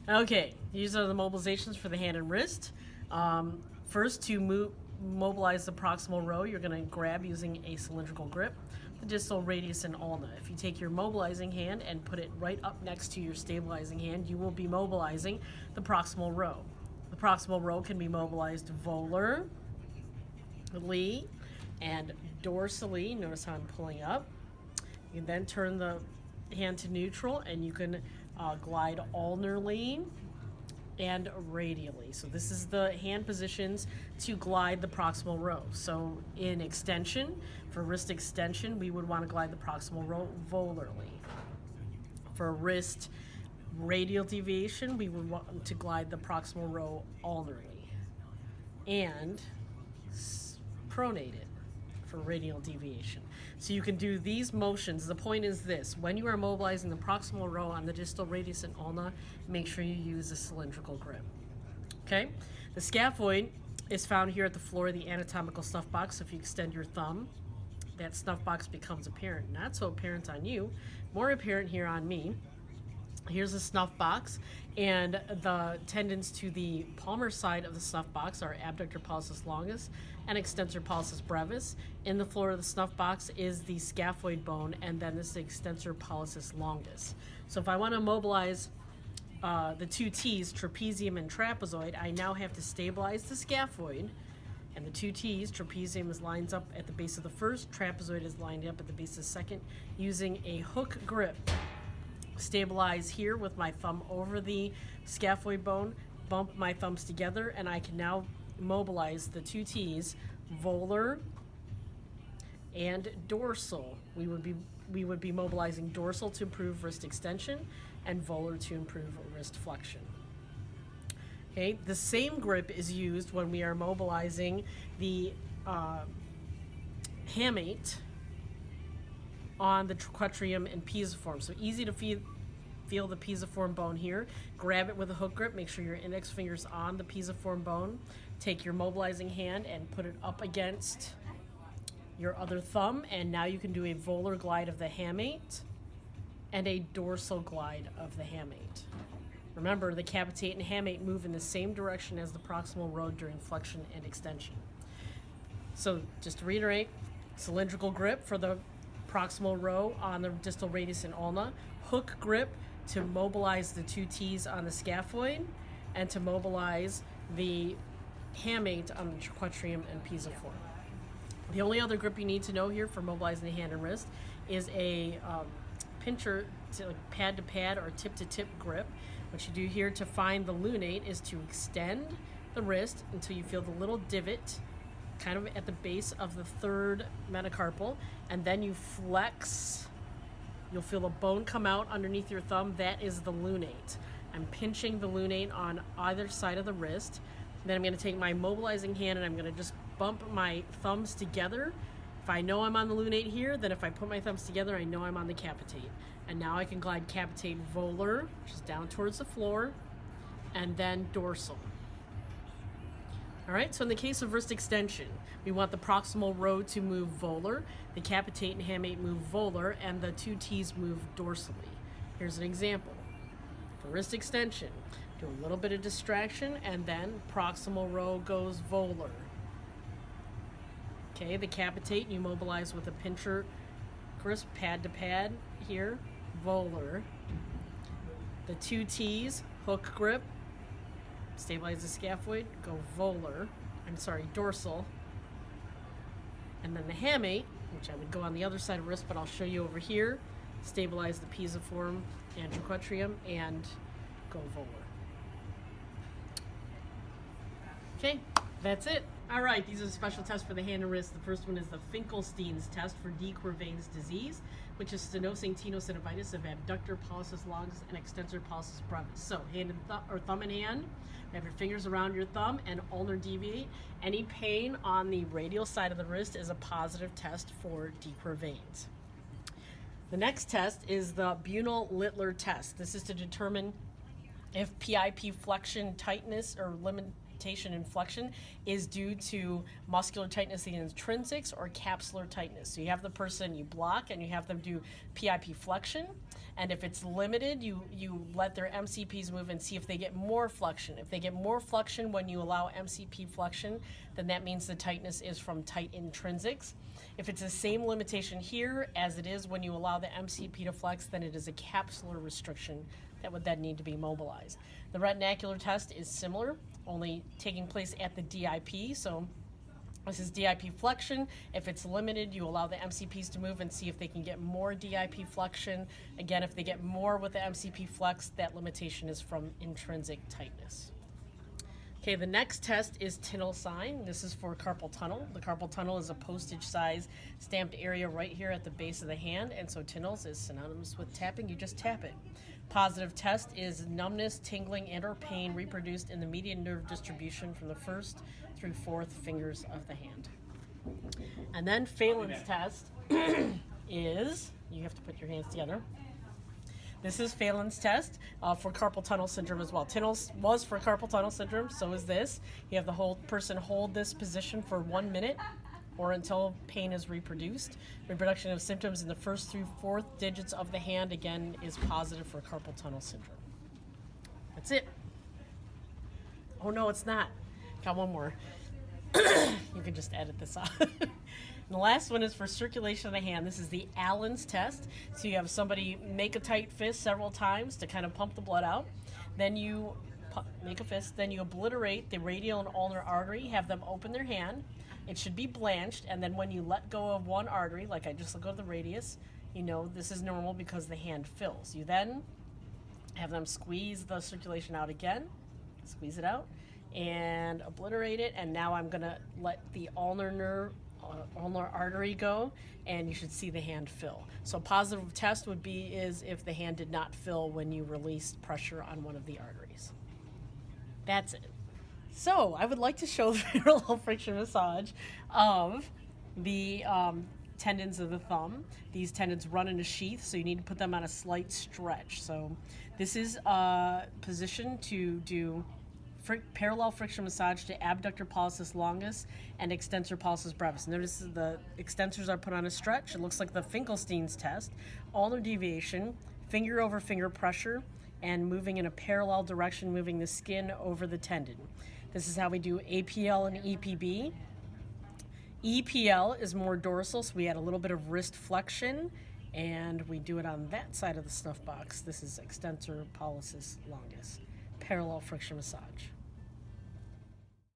Okay, these are the mobilizations for the hand and wrist. First, to mobilize the proximal row, you're going to grab using a cylindrical grip, the distal radius and ulna. If you take your mobilizing hand and put it right up next to your stabilizing hand, you will be mobilizing the proximal row. The proximal row can be mobilized volarly and dorsally. Notice how I'm pulling up. You can then turn the hand to neutral, and you can glide ulnarly and radially. So this is the hand positions to glide the proximal row. So in extension, for wrist extension, we would want to glide the proximal row volarly. For wrist radial deviation, we would want to glide the proximal row ulnarly. And pronated for radial deviation. So you can do these motions. The point is this: when you are mobilizing the proximal row on the distal radius and ulna, make sure you use a cylindrical grip. Okay? The scaphoid is found here at the floor of the anatomical snuff box. If you extend your thumb, that snuff box becomes apparent. Not so apparent on you, more apparent here on me. Here's a snuff box, and the tendons to the palmar side of the snuff box are abductor pollicis longus and extensor pollicis brevis. In the floor of the snuff box is the scaphoid bone, and then this is the extensor pollicis longus. So if I want to mobilize the two T's, trapezium and trapezoid, I now have to stabilize the scaphoid, and the two T's, trapezium is lined up at the base of the first, trapezoid is lined up at the base of the second, using a hook grip. Stabilize here with my thumb over the scaphoid bone, bump my thumbs together, and I can now mobilize the two T's, volar and dorsal. We would be mobilizing dorsal to improve wrist extension and volar to improve wrist flexion. Okay, the same grip is used when we are mobilizing the hamate on the triquetrium and pisiform. So easy to feel the pisiform bone here. Grab it with a hook grip. Make sure your index finger's on the pisiform bone. Take your mobilizing hand and put it up against your other thumb, and now you can do a volar glide of the hamate and a dorsal glide of the hamate. Remember, the capitate and hamate move in the same direction as the proximal row during flexion and extension. So just to reiterate, cylindrical grip for the proximal row on the distal radius and ulna, hook grip to mobilize the two T's on the scaphoid, and to mobilize the hamate on the triquetrium and pisiform. The only other grip you need to know here for mobilizing the hand and wrist is a pincher, to like pad to pad or tip to tip grip. What you do here to find the lunate is to extend the wrist until you feel the little divot kind of at the base of the third metacarpal, and then you flex. You'll feel a bone come out underneath your thumb. That is the lunate. I'm pinching the lunate on either side of the wrist. Then I'm going to take my mobilizing hand and I'm going to just bump my thumbs together. If I know I'm on the lunate here, then if I put my thumbs together, I know I'm on the capitate. And now I can glide capitate volar, which is down towards the floor, and then dorsal. All right, so in the case of wrist extension, we want the proximal row to move volar, the capitate and hamate move volar, and the two T's move dorsally. Here's an example. For wrist extension, do a little bit of distraction, and then proximal row goes volar. Okay, the capitate, you mobilize with a pincher grip, pad to pad here, volar. The two T's, hook grip, stabilize the scaphoid, go dorsal. And then the hamate, which I would go on the other side of the wrist, but I'll show you over here, stabilize the pisiform and triquetrium and go volar. Okay, that's it. All right, these are the special tests for the hand and wrist. The first one is the Finkelstein's test for de Quervain's disease, which is stenosing tenosynovitis of abductor pollicis longus and extensor pollicis brevis. So hand and thumb in hand. Have your fingers around your thumb and ulnar deviate. Any pain on the radial side of the wrist is a positive test for de Quervain's. The next test is the Bunel-Littler test. This is to determine if PIP flexion tightness or limitation in flexion is due to muscular tightness in the intrinsics or capsular tightness. So you have the person, you block, and you have them do PIP flexion, And if it's limited, you let their MCPs move and see if they get more flexion. If they get more flexion when you allow MCP flexion, then that means the tightness is from tight intrinsics. If it's the same limitation here as it is when you allow the MCP to flex, then it is a capsular restriction that would then need to be mobilized. The retinacular test is similar, only taking place at the DIP. So this is DIP flexion. If it's limited, you allow the MCPs to move and see if they can get more DIP flexion. Again, if they get more with the MCP flex, that limitation is from intrinsic tightness. Okay, the next test is Tinel sign. This is for carpal tunnel. The carpal tunnel is a postage size stamped area right here at the base of the hand, and so Tinel's is synonymous with tapping. You just tap it. Positive test is numbness, tingling, and or pain reproduced in the median nerve distribution from the first through fourth fingers of the hand. And then Phelan's test is, you have to put your hands together. This is Phelan's test for carpal tunnel syndrome as well. Tinel's was for carpal tunnel syndrome, so is this. You have the whole person hold this position for 1 minute or until pain is reproduced. Reproduction of symptoms in the first through fourth digits of the hand, again, is positive for carpal tunnel syndrome. That's it. Oh no, it's not. Got one more. You can just edit this out. And the last one is for circulation of the hand. This is the Allen's test. So you have somebody make a tight fist several times to kind of pump the blood out. Then you make a fist. Then you obliterate the radial and ulnar artery. Have them open their hand. It should be blanched. And then when you let go of one artery, like I just let go of the radius, you know this is normal because the hand fills. You then have them squeeze the circulation out again. Squeeze it out and obliterate it. And now I'm going to let the ulnar artery go, and you should see the hand fill. So positive test would be is if the hand did not fill when you released pressure on one of the arteries. That's it. So I would like to show the parallel friction massage of the tendons of the thumb. These tendons run in a sheath, so you need to put them on a slight stretch. So this is a position to do parallel friction massage to abductor pollicis longus and extensor pollicis brevis. Notice the extensors are put on a stretch. It looks like the Finkelstein's test. Ulnar deviation, finger over finger pressure, and moving in a parallel direction, moving the skin over the tendon. This is how we do APL and EPB. EPL is more dorsal, so we add a little bit of wrist flexion, and we do it on that side of the snuff box. This is extensor pollicis longus. Parallel friction massage.